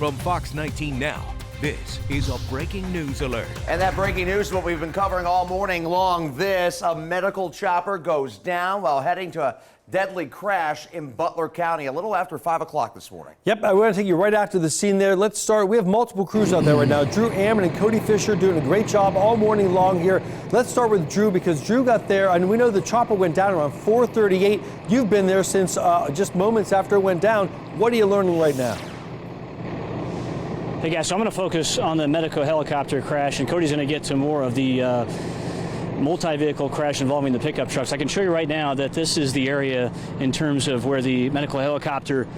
From Fox 19 Now, this is a breaking news alert. And that breaking news is what we've been covering all morning long. A medical chopper goes down while heading to a deadly crash in Butler County a little after 5 o'clock this morning. Yep, I want to take you right out to the scene there. Let's start. We have multiple crews out there right now. Drew Ammon and Cody Fisher doing a great job all morning long here. Let's start with Drew because Drew got there, and we know the chopper went down around 4:38. You've been there since just moments after it went down. What are you learning right now? Hey guys, so I'm going to focus on the medical helicopter crash, and Cody's going to get to more of the multi-vehicle crash involving the pickup trucks. I can show you right now that this is the area in terms of where the medical helicopter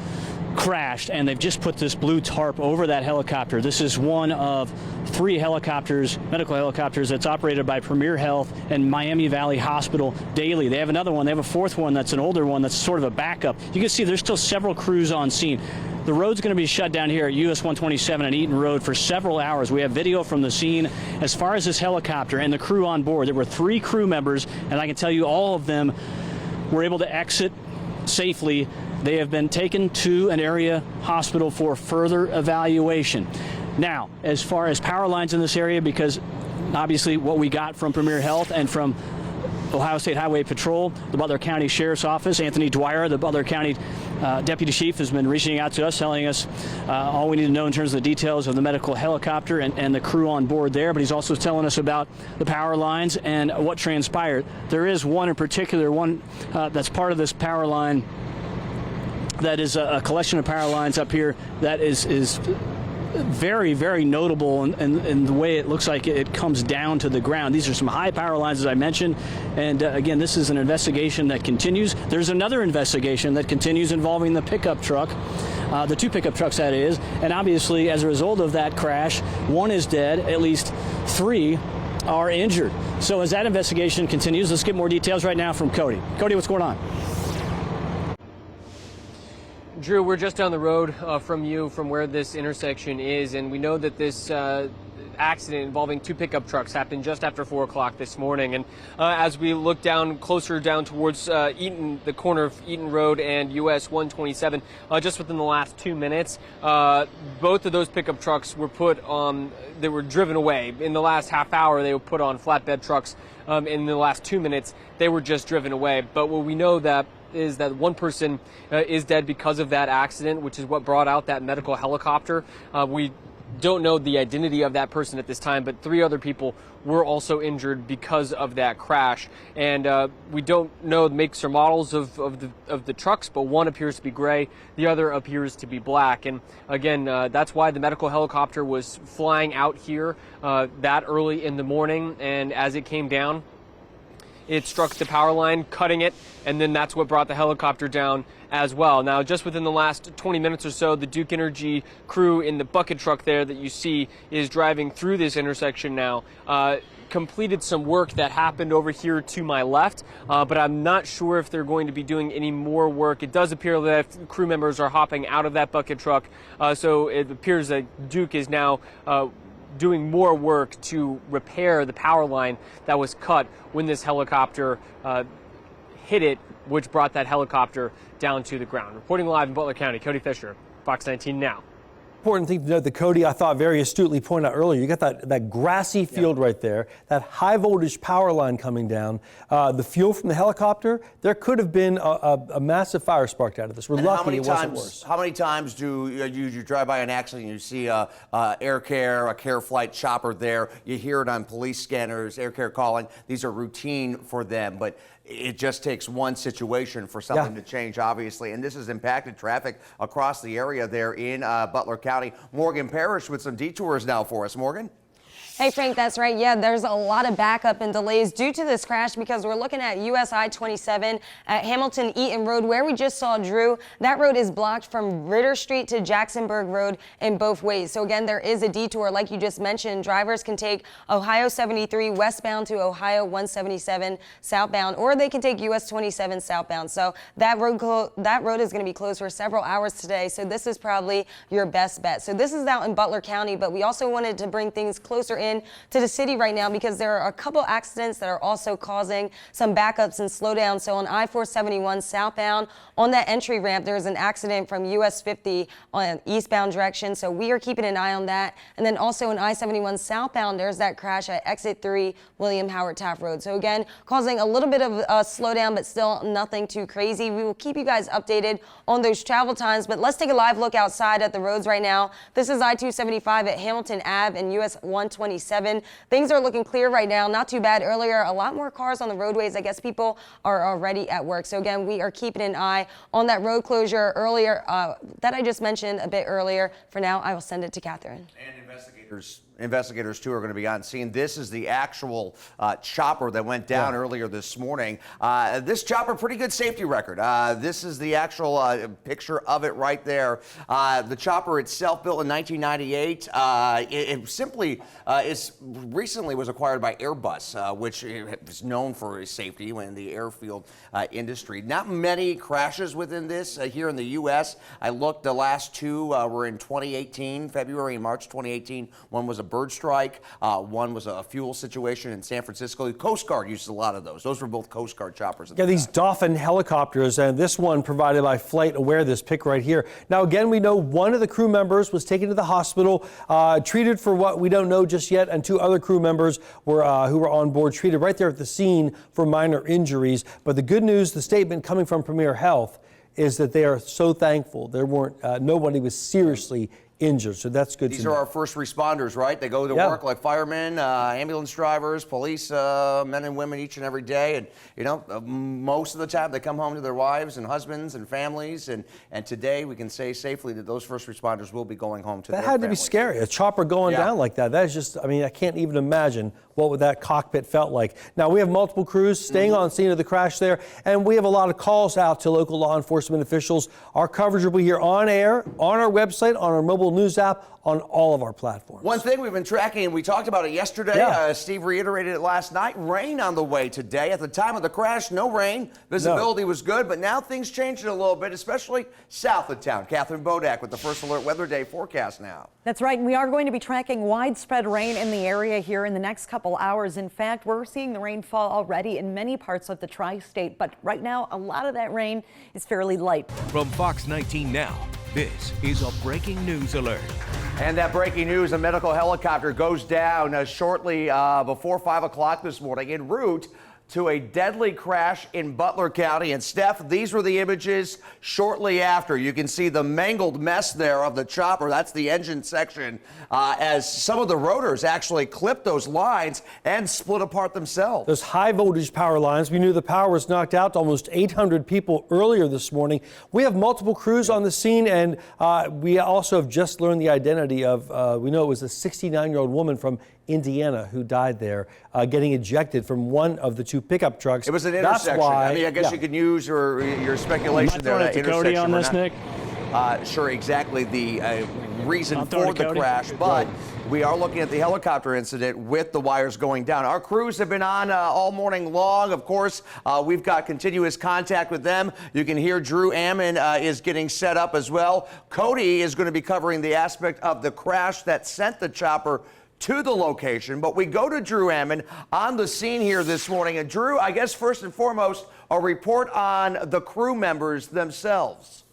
crashed, and they've just put this blue tarp over that helicopter. This is one of 3 helicopters, medical helicopters, that's operated by Premier Health and Miami Valley Hospital daily. They have another one. They have a 4th one that's an older one that's sort of a backup. You can see there's still several crews on scene. The road's going to be shut down here at US 127 and Eaton Road for several hours. We have video from the scene. As far as this helicopter and the crew on board, there were 3 crew members, and I can tell you all of them were able to exit safely. They have been taken to an area hospital for further evaluation. Now, as far as power lines in this area, because obviously what we got from Premier Health and from Ohio State Highway Patrol, the Butler County Sheriff's Office, Anthony Dwyer, the Butler County Deputy Chief, has been reaching out to us, telling us all we need to know in terms of the details of the medical helicopter and the crew on board there. But he's also telling us about the power lines and what transpired. There is one in particular, one that's part of this power line that is a collection of power lines up here that is very, very notable in the way it looks like it comes down to the ground. These are some high power lines, as I mentioned, and again, this is an investigation that continues. There's another investigation that continues involving the pickup truck, the 2 pickup trucks that is, and obviously as a result of that crash, 1 is dead, at least 3 are injured. So as that investigation continues, let's get more details right now from Cody. Cody, what's going on? Drew, we're just down the road from where this intersection is, and we know that this accident involving 2 pickup trucks happened just after 4 o'clock this morning. And as we look closer down towards Eaton, the corner of Eaton Road and US 127, just within the last 2 minutes, both of those pickup trucks were they were driven away. In the last half hour, they were put on flatbed trucks. In the last 2 minutes, they were just driven away. But what we know is that 1 person is dead because of that accident, which is what brought out that medical helicopter. We don't know the identity of that person at this time, but 3 other people were also injured because of that crash. And we don't know the makes or models of the trucks, but one appears to be gray, the other appears to be black. And again, that's why the medical helicopter was flying out here that early in the morning, and as it came down, it struck the power line, cutting it, and then that's what brought the helicopter down as well. Now, just within the last 20 minutes or so, the Duke Energy crew in the bucket truck there that you see is driving through this intersection now. Completed some work that happened over here to my left, but I'm not sure if they're going to be doing any more work. It does appear that crew members are hopping out of that bucket truck, so it appears that Duke is now doing more work to repair the power line that was cut when this helicopter hit it, which brought that helicopter down to the ground. Reporting live in Butler County, Cody Fisher, Fox 19 Now. Important thing to note that Cody, I thought, very astutely pointed out earlier. You got that grassy field right there, that high voltage power line coming down, the fuel from the helicopter. There could have been a massive fire sparked out of this. We're lucky it wasn't worse. How many times do you drive by an accident and you see a Air Care, a Care Flight chopper there? You hear it on police scanners, Air Care calling. These are routine for them, but it just takes one situation for something to change, obviously. And this has impacted traffic across the area there in Butler County. Morgan Parrish with some detours now for us. Morgan? Hey, Frank, that's right. Yeah, there's a lot of backup and delays due to this crash because we're looking at US I-27 at Hamilton-Eaton Road, where we just saw Drew. That road is blocked from Ritter Street to Jacksonburg Road in both ways. So again, there is a detour. Like you just mentioned, drivers can take Ohio 73 westbound to Ohio 177 southbound, or they can take US 27 southbound. So that road is going to be closed for several hours today. So this is probably your best bet. So this is out in Butler County, but we also wanted to bring things closer in to the city right now because there are a couple accidents that are also causing some backups and slowdowns. So on I-471 southbound, on that entry ramp, there's an accident from US 50 on eastbound direction. So we are keeping an eye on that. And then also on I-71 southbound, there's that crash at exit 3 William Howard Taft Road. So again, causing a little bit of a slowdown, but still nothing too crazy. We will keep you guys updated on those travel times, but let's take a live look outside at the roads right now. This is I-275 at Hamilton Ave and US 127. Things are looking clear right now. Not too bad. Earlier, a lot more cars on the roadways. I guess people are already at work. So again, we are keeping an eye on that road closure earlier that I just mentioned a bit earlier. For now, I will send it to Catherine. And investigators too are going to be on scene. This is the actual chopper that went down earlier this morning. This chopper, pretty good safety record. This is the actual picture of it right there. The chopper itself, built in 1998, it simply recently was acquired by Airbus, which is known for its safety in the airfield industry. Not many crashes within this here in the U.S. I looked, the last two were in 2018, February and March 2018. One was a bird strike. One was a fuel situation in San Francisco. The Coast Guard uses a lot of those. Those were both Coast Guard choppers. Yeah, these Dolphin helicopters, and this one provided by Flight Aware, this pic right here. Now, again, we know one of the crew members was taken to the hospital, treated for what we don't know just yet, and two other crew members were who were on board treated right there at the scene for minor injuries. But the good news, the statement coming from Premier Health, is that they are so thankful there weren't nobody was seriously injured, so that's good. These are our first responders, right? They go to work like firemen, ambulance drivers, police, men and women each and every day. And, you know, most of the time they come home to their wives and husbands and families. And today we can say safely that those first responders will be going home to their families. That had to be scary, a chopper going down like that. That is just, I mean, I can't even imagine what that cockpit felt like. Now, we have multiple crews staying on scene of the crash there, and we have a lot of calls out to local law enforcement officials. Our coverage will be here on air, on our website, on our mobile news app, on all of our platforms. One thing we've been tracking, and we talked about it yesterday, Steve reiterated it last night, rain on the way today. At the time of the crash, no rain. Visibility was good, but now things changed a little bit, especially south of town. Catherine Bodak with the First Alert Weather Day forecast now. That's right. We are going to be tracking widespread rain in the area here in the next couple hours. In fact, we're seeing the rainfall already in many parts of the tri-state, but right now, a lot of that rain is fairly light. From Fox 19 Now, this is a breaking news alert. And that breaking news, a medical helicopter goes down shortly before 5 o'clock this morning en route to a deadly crash in Butler County. And Steph, these were the images shortly after. You can see the mangled mess there of the chopper. That's the engine section, as some of the rotors actually clipped those lines and split apart themselves. Those high voltage power lines, we knew the power was knocked out to almost 800 people earlier this morning. We have multiple crews on the scene, and we also have just learned the identity of, we know it was a 69-year-old woman from Indiana who died there, getting ejected from one of the two pickup trucks. It was an intersection. That's why, I mean, I guess you could use your speculation there. That intersection on this, Nick? Sure, exactly the reason for the crash, but we are looking at the helicopter incident with the wires going down. Our crews have been on all morning long. Of course, we've got continuous contact with them. You can hear Drew Ammon is getting set up as well. Cody is going to be covering the aspect of the crash that sent the chopper to the location, but we go to Drew Ammon on the scene here this morning. And Drew, I guess first and foremost, a report on the crew members themselves.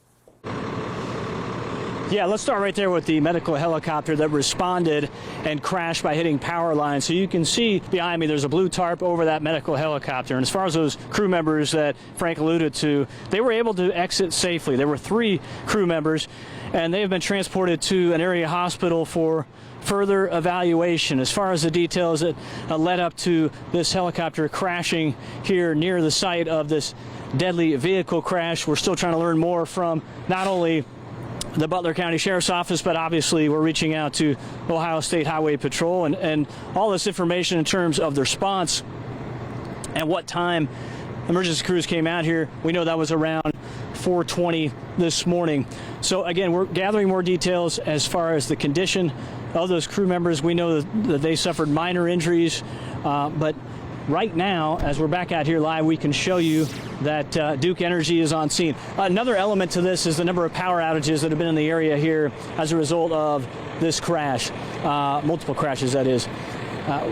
Yeah, let's start right there with the medical helicopter that responded and crashed by hitting power lines. So you can see behind me there's a blue tarp over that medical helicopter. And as far as those crew members that Frank alluded to, they were able to exit safely. There were 3 crew members, and they have been transported to an area hospital for further evaluation. As far as the details that led up to this helicopter crashing here near the site of this deadly vehicle crash, we're still trying to learn more from not only the Butler County Sheriff's Office, but obviously we're reaching out to Ohio State Highway Patrol and all this information in terms of the response and what time emergency crews came out here. We know that was around 4:20 this morning. So again, we're gathering more details as far as the condition of those crew members. We know that they suffered minor injuries, but right now, as we're back out here live, we can show you that Duke Energy is on scene. Another element to this is the number of power outages that have been in the area here as a result of this crash, multiple crashes, that is.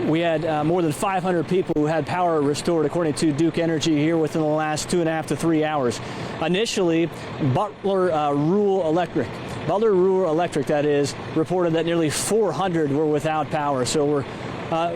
We had more than 500 people who had power restored, according to Duke Energy, here within the last 2.5 to 3 hours. Initially, Butler Rural Electric, that is, reported that nearly 400 were without power. So we're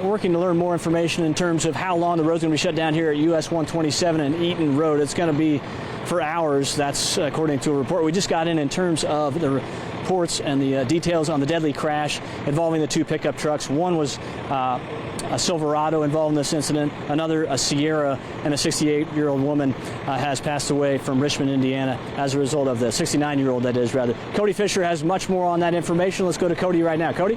working to learn more information in terms of how long the road's going to be shut down here at US 127 and Eaton Road. It's going to be for hours. That's according to a report we just got in terms of the reports and the details on the deadly crash involving the two pickup trucks. One was a Silverado involved in this incident. Another, a Sierra, and a 68-year-old woman has passed away from Richmond, Indiana, as a result of the 69-year-old, that is, rather. Cody Fisher has much more on that information. Let's go to Cody right now. Cody?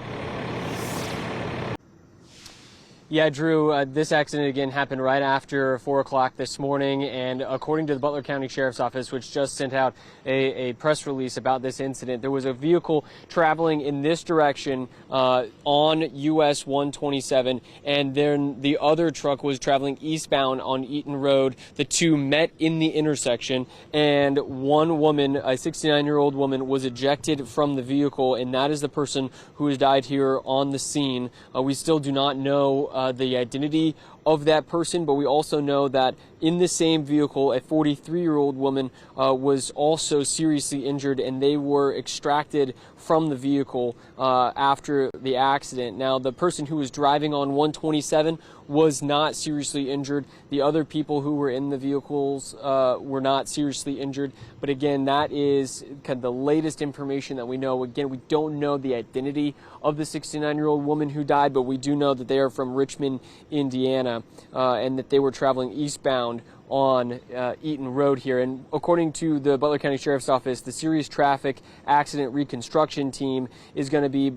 Yeah, Drew, this accident again happened right after 4 o'clock this morning, and according to the Butler County Sheriff's Office, which just sent out a press release about this incident, there was a vehicle traveling in this direction on US 127, and then the other truck was traveling eastbound on Eaton Road. The two met in the intersection, and one woman, a 69-year-old woman, was ejected from the vehicle, and that is the person who has died here on the scene. We still do not know the identity of that person, but we also know that in the same vehicle, a 43-year-old woman was also seriously injured, and they were extracted from the vehicle after the accident. Now, the person who was driving on 127 was not seriously injured. The other people who were in the vehicles were not seriously injured. But again, that is kind of the latest information that we know. Again, we don't know the identity of the 69-year-old woman who died, but we do know that they are from Richmond, Indiana, and that they were traveling eastbound on Eaton Road here. And according to the Butler County Sheriff's Office, the Serious Traffic Accident Reconstruction Team is going to be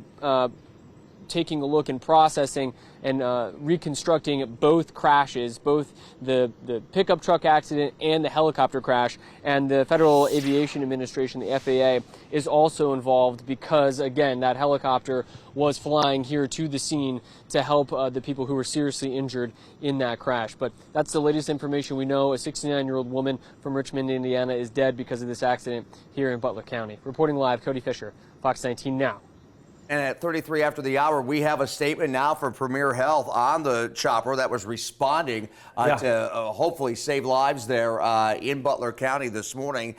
taking a look and processing and reconstructing both crashes, both the pickup truck accident and the helicopter crash. And the Federal Aviation Administration, the FAA, is also involved because, again, that helicopter was flying here to the scene to help the people who were seriously injured in that crash. But that's the latest information we know. A 69-year-old woman from Richmond, Indiana is dead because of this accident here in Butler County. Reporting live, Cody Fisher, Fox 19 Now. And at 33 after the hour, we have a statement now from Premier Health on the chopper that was responding to hopefully save lives there in Butler County this morning.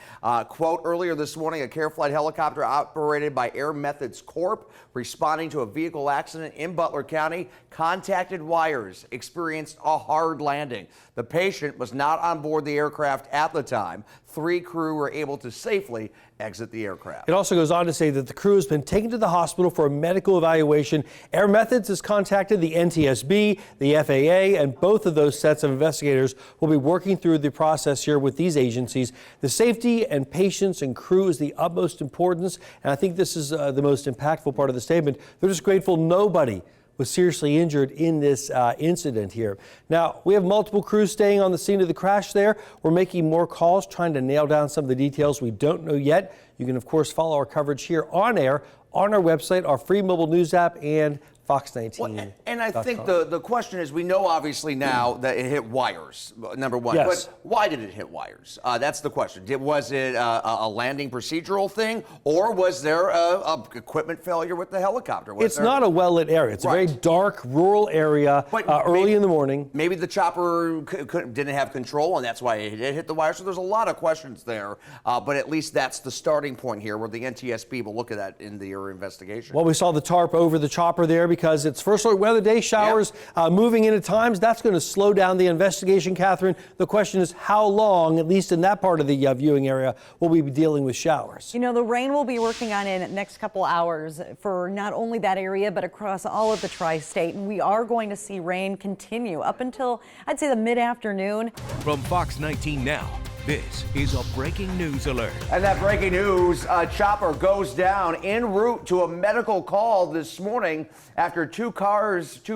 Quote, earlier this morning, a Care Flight helicopter operated by Air Methods Corp. responding to a vehicle accident in Butler County contacted wires, experienced a hard landing. The patient was not on board the aircraft at the time. 3 crew were able to safely exit the aircraft. It also goes on to say that the crew has been taken to the hospital for a medical evaluation. Air Methods has contacted the NTSB, the FAA, and both of those sets of investigators will be working through the process here with these agencies. The safety and patients and crew is the utmost importance, and I think this is the most impactful part of the statement. They're just grateful nobody was seriously injured in this incident here. Now, we have multiple crews staying on the scene of the crash there. We're making more calls, trying to nail down some of the details we don't know yet. You can, of course, follow our coverage here on air, on our website, our free mobile news app, and FOX19. Well, and I think the question is, we know obviously now that it hit wires, number one. Yes. But why did it hit wires? That's the question. Was it a landing procedural thing, or was there a equipment failure with the helicopter? It's not a well-lit area. It's a very dark, rural area early in the morning. Maybe the chopper didn't have control, and that's why it hit the wire. So there's a lot of questions there. But at least that's the starting point here, where the NTSB will look at that in their investigation. Well, we saw the tarp over the chopper there because it's first alert weather day, showers moving in at times. That's going to slow down the investigation, Catherine. The question is how long, at least in that part of the viewing area, will we be dealing with showers? You know, the rain will be working on in the next couple hours for not only that area, but across all of the tri-state. And we are going to see rain continue up until, I'd say, the mid-afternoon. From Fox 19 Now, this is a breaking news alert. And that breaking news, a chopper goes down en route to a medical call this morning after 2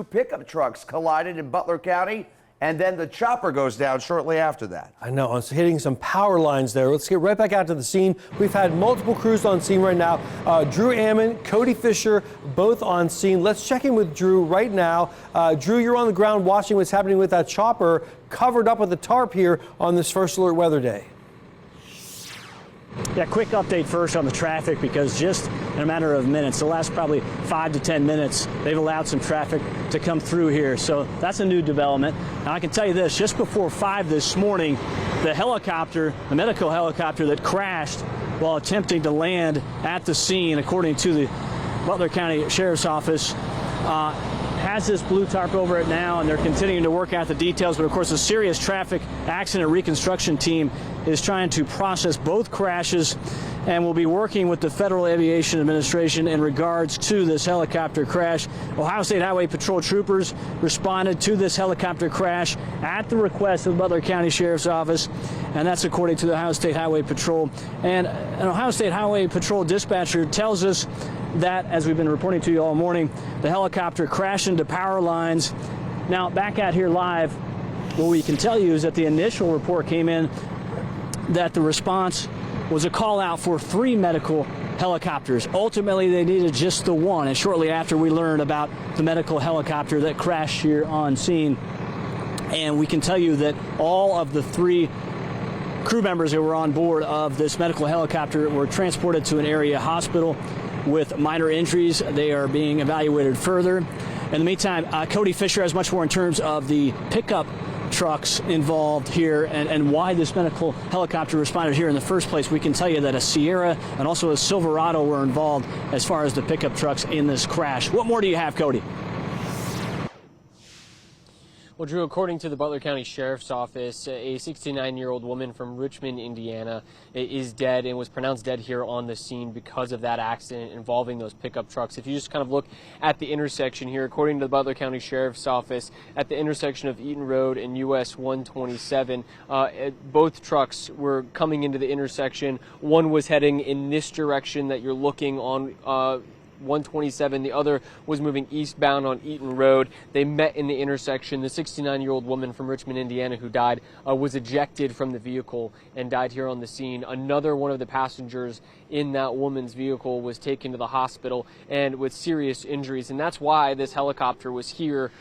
pickup trucks collided in Butler County. And then the chopper goes down shortly after that. I know, it's hitting some power lines there. Let's get right back out to the scene. We've had multiple crews on scene right now. Drew Ammon, Cody Fisher, both on scene. Let's check in with Drew right now. Drew, you're on the ground watching what's happening with that chopper covered up with the tarp here on this first alert weather day. Yeah, quick update first on the traffic, because just in a matter of minutes. The last probably 5 to 10 minutes, they've allowed some traffic to come through here. So that's a new development. Now I can tell you this, just before 5 this morning, the helicopter, the medical helicopter that crashed while attempting to land at the scene, according to the Butler County Sheriff's Office, has this blue tarp over it now, and they're continuing to work out the details. But of course, the serious traffic accident reconstruction team is trying to process both crashes and will be working with the Federal Aviation Administration in regards to this helicopter crash. Ohio State Highway Patrol troopers responded to this helicopter crash at the request of the Butler County Sheriff's Office, and that's according to the Ohio State Highway Patrol. And an Ohio State Highway Patrol dispatcher tells us that, as we've been reporting to you all morning, the helicopter crashed into power lines. Now, back out here live, what we can tell you is that the initial report came in that the response was a call out for 3 medical helicopters. Ultimately, they needed just the one, and shortly after we learned about the medical helicopter that crashed here on scene. And we can tell you that all of the 3 crew members that were on board of this medical helicopter were transported to an area hospital with minor injuries. They are being evaluated further. In the meantime, Cody Fisher has much more in terms of the pickup trucks involved here and why this medical helicopter responded here in the first place. We can tell you that a Sierra and also a Silverado were involved as far as the pickup trucks in this crash. What more do you have, Cody? Well, Drew, according to the Butler County Sheriff's Office, a 69-year-old woman from Richmond, Indiana, is dead and was pronounced dead here on the scene because of that accident involving those pickup trucks. If you just kind of look at the intersection here, according to the Butler County Sheriff's Office, at the intersection of Eaton Road and US 127, both trucks were coming into the intersection. One was heading in this direction that you're looking on 127. The other was moving eastbound on Eaton Road. They met in the intersection. The 69-year-old woman from Richmond, Indiana, who died, was ejected from the vehicle and died here on the scene. Another one of the passengers in that woman's vehicle was taken to the hospital and with serious injuries. And that's why this helicopter was here,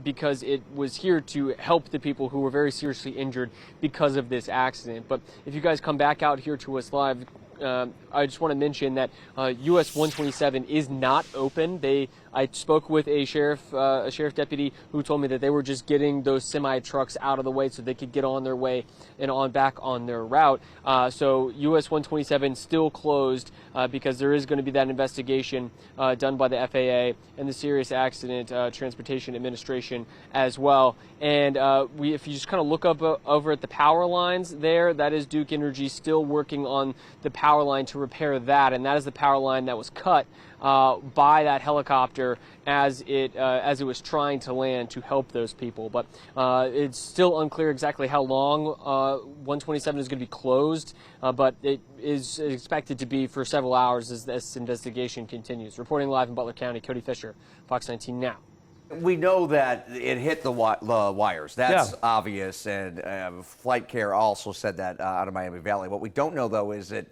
because it was here to help the people who were very seriously injured because of this accident. But if you guys come back out here to us live, I just want to mention that US 127 is not open. I spoke with a sheriff deputy who told me that they were just getting those semi trucks out of the way so they could get on their way and on back on their route. So US 127 still closed because there is going to be that investigation done by the FAA and the Serious Accident Transportation Administration as well. And if you just kind of look up over at the power lines there, that is Duke Energy still working on the power line to repair that, and that is the power line that was cut by that helicopter as it was trying to land to help those people. But it's still unclear exactly how long 127 is going to be closed, but it is expected to be for several hours as this investigation continues. Reporting live in Butler County, Cody Fisher, Fox 19 Now. We know that it hit the wires. That's obvious, and Flight Care also said that out of Miami Valley. What we don't know, though, is that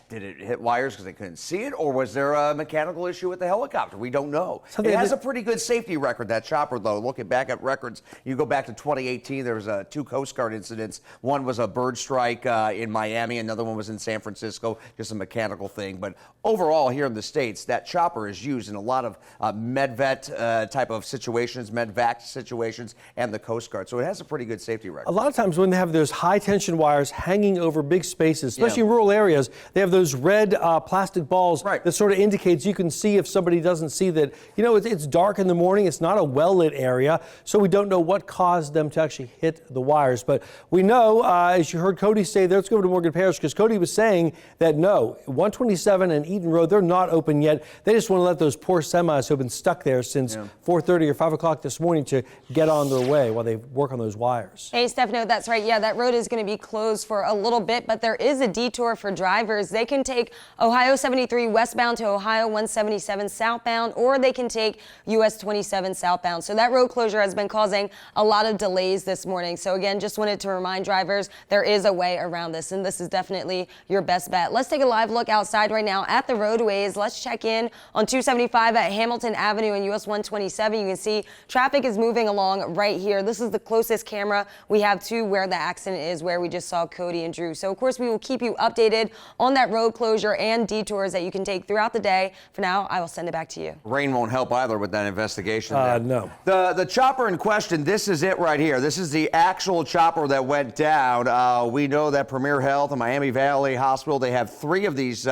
did it hit wires because they couldn't see it, or was there a mechanical issue with the helicopter? We don't know. It has a pretty good safety record, that chopper, though. Looking back at records, you go back to 2018, there was 2 Coast Guard incidents. One was a bird strike in Miami. Another one was in San Francisco, just a mechanical thing. But overall, here in the States, that chopper is used in a lot of medvet type of situations, medvac situations, and the Coast Guard. So it has a pretty good safety record. A lot of times when they have those high-tension wires hanging over big spaces, especially in rural areas, they have those red plastic balls that sort of indicates you can see if somebody doesn't see that, you know, it's dark in the morning, it's not a well-lit area, so we don't know what caused them to actually hit the wires. But we know, as you heard Cody say, let's go over to Morgan Parrish, because Cody was saying that no, 127 and Eaton Road, they're not open yet. They just want to let those poor semis who have been stuck there since 4:30 or 5 o'clock this morning to get on their way while they work on those wires. Hey, Stefano, that's right. Yeah, that road is going to be closed for a little bit, but there is a detour for drivers. They can take Ohio 73 westbound to Ohio 177 southbound, or they can take US 27 southbound. So that road closure has been causing a lot of delays this morning. So again, just wanted to remind drivers there is a way around this, and this is definitely your best bet. Let's take a live look outside right now at the roadways. Let's check in on 275 at Hamilton Avenue and US 127. You can see traffic is moving along right here. This is the closest camera we have to where the accident is, where we just saw Cody and Drew. So of course we will keep you updated on that road road closure and detours that you can take throughout the day. For now, I will send it back to you. Rain won't help either with that investigation. There. No. The chopper in question, this is it right here. This is the actual chopper that went down. We know that Premier Health and Miami Valley Hospital, they have 3 of these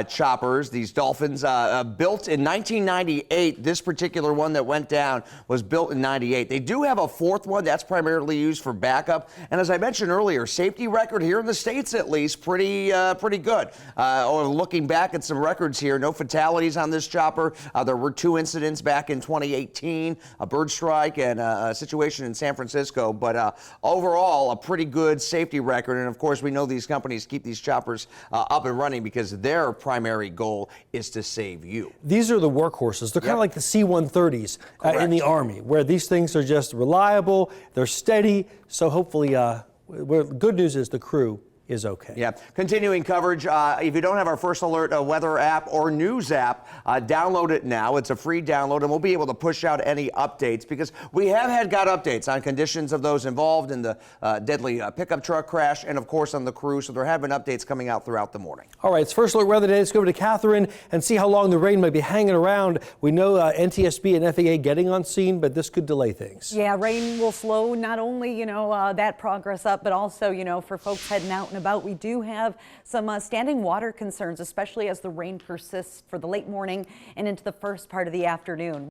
choppers, these Dolphins, built in 1998. This particular one that went down was built in 98. They do have a 4th one that's primarily used for backup. And as I mentioned earlier, safety record here in the States, at least, pretty good. Or looking back at some records here, no fatalities on this chopper. There were 2 incidents back in 2018, a bird strike and a situation in San Francisco. But overall, a pretty good safety record. And of course, we know these companies keep these choppers up and running because their primary goal is to save you. These are the workhorses. They're kind of like the C-130s in the Army, where these things are just reliable, they're steady. So hopefully, good news is the crew is okay. Yeah. Continuing coverage. If you don't have our First Alert weather app or news app, download it now. It's a free download, and we'll be able to push out any updates because we have got updates on conditions of those involved in the deadly pickup truck crash and, of course, on the crew. So there have been updates coming out throughout the morning. All right, it's First Alert weather day. Let's go over to Catherine and see how long the rain might be hanging around. We know NTSB and FAA getting on scene, but this could delay things. Yeah, rain will slow not only, that progress up, but also, for folks heading out and about. We do have some standing water concerns, especially as the rain persists for the late morning and into the first part of the afternoon.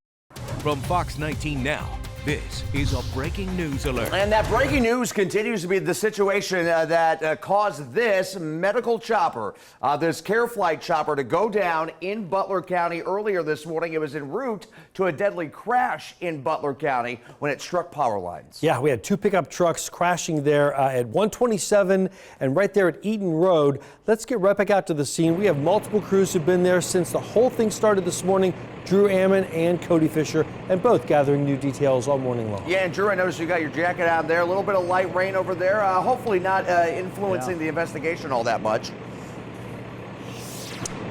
From Fox 19 Now, this is a breaking news alert. And that breaking news continues to be the situation that caused this medical chopper, this care flight chopper, to go down in Butler County earlier this morning. It was en route to a deadly crash in Butler County when it struck power lines. Yeah, we had 2 pickup trucks crashing there at 127 and right there at Eaton Road. Let's get right back out to the scene. We have multiple crews who've been there since the whole thing started this morning. Drew Ammon and Cody Fisher, and both gathering new details all morning long. Yeah, and Drew, I noticed you got your jacket out there. A little bit of light rain over there. Hopefully not influencing the investigation all that much.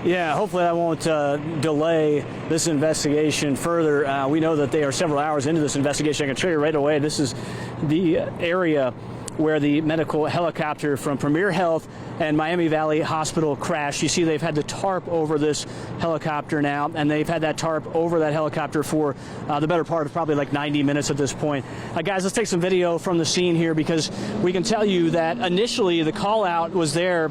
Yeah, hopefully that won't delay this investigation further. We know that they are several hours into this investigation. I can show you right away. This is the area where the medical helicopter from Premier Health and Miami Valley Hospital crashed. You see they've had the tarp over this helicopter now, and they've had that tarp over that helicopter for the better part of probably like 90 minutes at this point. Guys, let's take some video from the scene here because we can tell you that initially the call out was there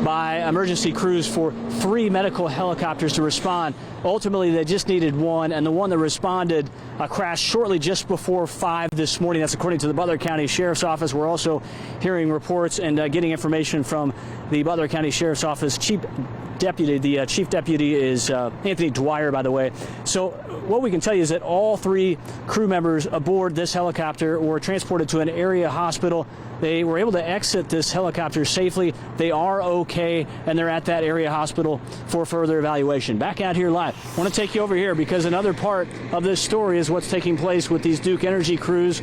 by emergency crews for 3 medical helicopters to respond. Ultimately, they just needed 1, and the one that responded crashed shortly just before 5 this morning. That's according to the Butler County Sheriff's Office. We're also hearing reports and getting information from the Butler County Sheriff's Office Chief Deputy. The Chief Deputy is Anthony Dwyer, by the way. So what we can tell you is that all 3 crew members aboard this helicopter were transported to an area hospital. They were able to exit this helicopter safely. They are okay, and they're at that area hospital for further evaluation. Back out here live. I want to take you over here because another part of this story is what's taking place with these Duke Energy crews,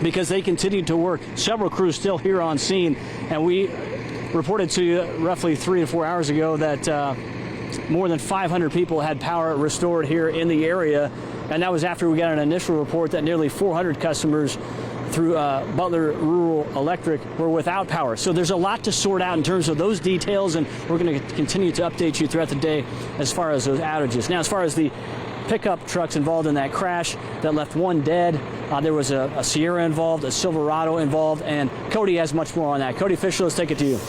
because they continue to work. Several crews still here on scene, and we reported to you roughly 3 to 4 hours ago that more than 500 people had power restored here in the area, and that was after we got an initial report that nearly 400 customers through Butler Rural Electric were without power. So there's a lot to sort out in terms of those details, and we're going to continue to update you throughout the day as far as those outages. Now, as far as the pickup trucks involved in that crash that left 1 dead, there was a Sierra involved, a Silverado involved, and Cody has much more on that. Cody Fisher, let's take it to you.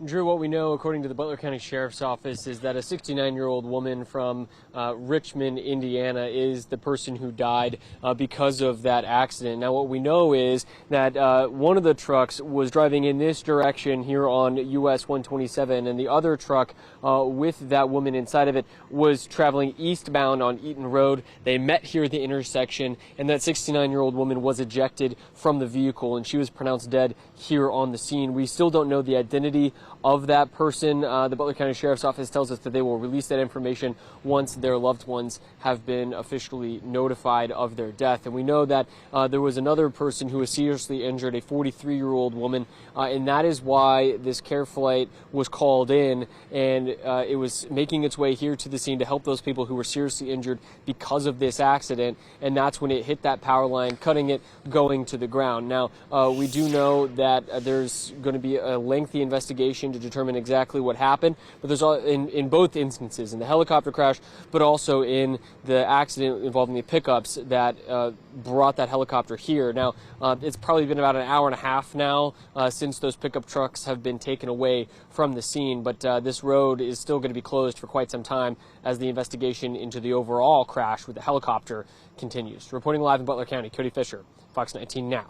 Drew, what we know, according to the Butler County Sheriff's Office, is that a 69-year-old woman from Richmond, Indiana, is the person who died because of that accident. Now, what we know is that one of the trucks was driving in this direction here on US 127, and the other truck with that woman inside of it was traveling eastbound on Eaton Road. They met here at the intersection, and that 69-year-old woman was ejected from the vehicle, and she was pronounced dead here on the scene. We still don't know the identity of that person. The Butler County Sheriff's Office tells us that they will release that information once their loved ones have been officially notified of their death. And we know that there was another person who was seriously injured, a 43-year-old woman, and that is why this care flight was called in, and it was making its way here to the scene to help those people who were seriously injured because of this accident, and that's when it hit that power line, cutting it, going to the ground. Now, we do know that there's going to be a lengthy investigation to determine exactly what happened, but there's in both instances, in the helicopter crash, but also in the accident involving the pickups that brought that helicopter here. Now, it's probably been about an hour and a half now since those pickup trucks have been taken away from the scene, but this road is still going to be closed for quite some time as the investigation into the overall crash with the helicopter continues. Reporting live in Butler County, Cody Fisher, Fox 19 Now.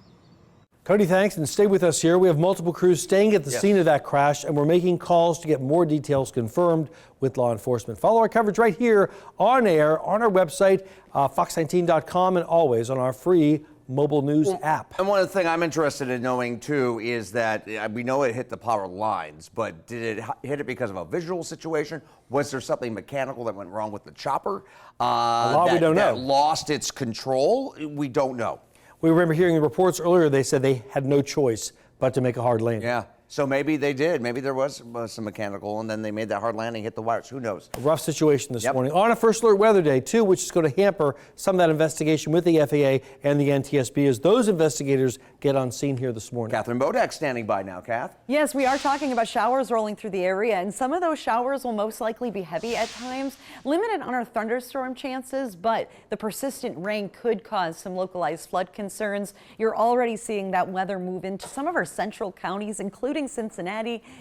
Cody, thanks, and stay with us here. We have multiple crews staying at the scene of that crash, and we're making calls to get more details confirmed with law enforcement. Follow our coverage right here on air on our website, fox19.com, and always on our free mobile news app. And one of the things I'm interested in knowing, too, is that we know it hit the power lines, but did it hit it because of a visual situation? Was there something mechanical that went wrong with the chopper? A lot we don't know. That lost its control? We don't know. We remember hearing the reports earlier. They said they had no choice but to make a hard landing. Yeah. So maybe they did. Maybe there was some mechanical, and then they made that hard landing, hit the wires. Who knows? A rough situation this morning. On a first alert weather day, too, which is going to hamper some of that investigation with the FAA and the NTSB as those investigators get on scene here this morning. Catherine Bodak standing by now. Kath? Yes, we are talking about showers rolling through the area, and some of those showers will most likely be heavy at times, limited on our thunderstorm chances, but the persistent rain could cause some localized flood concerns. You're already seeing that weather move into some of our central counties, including Cincinnati.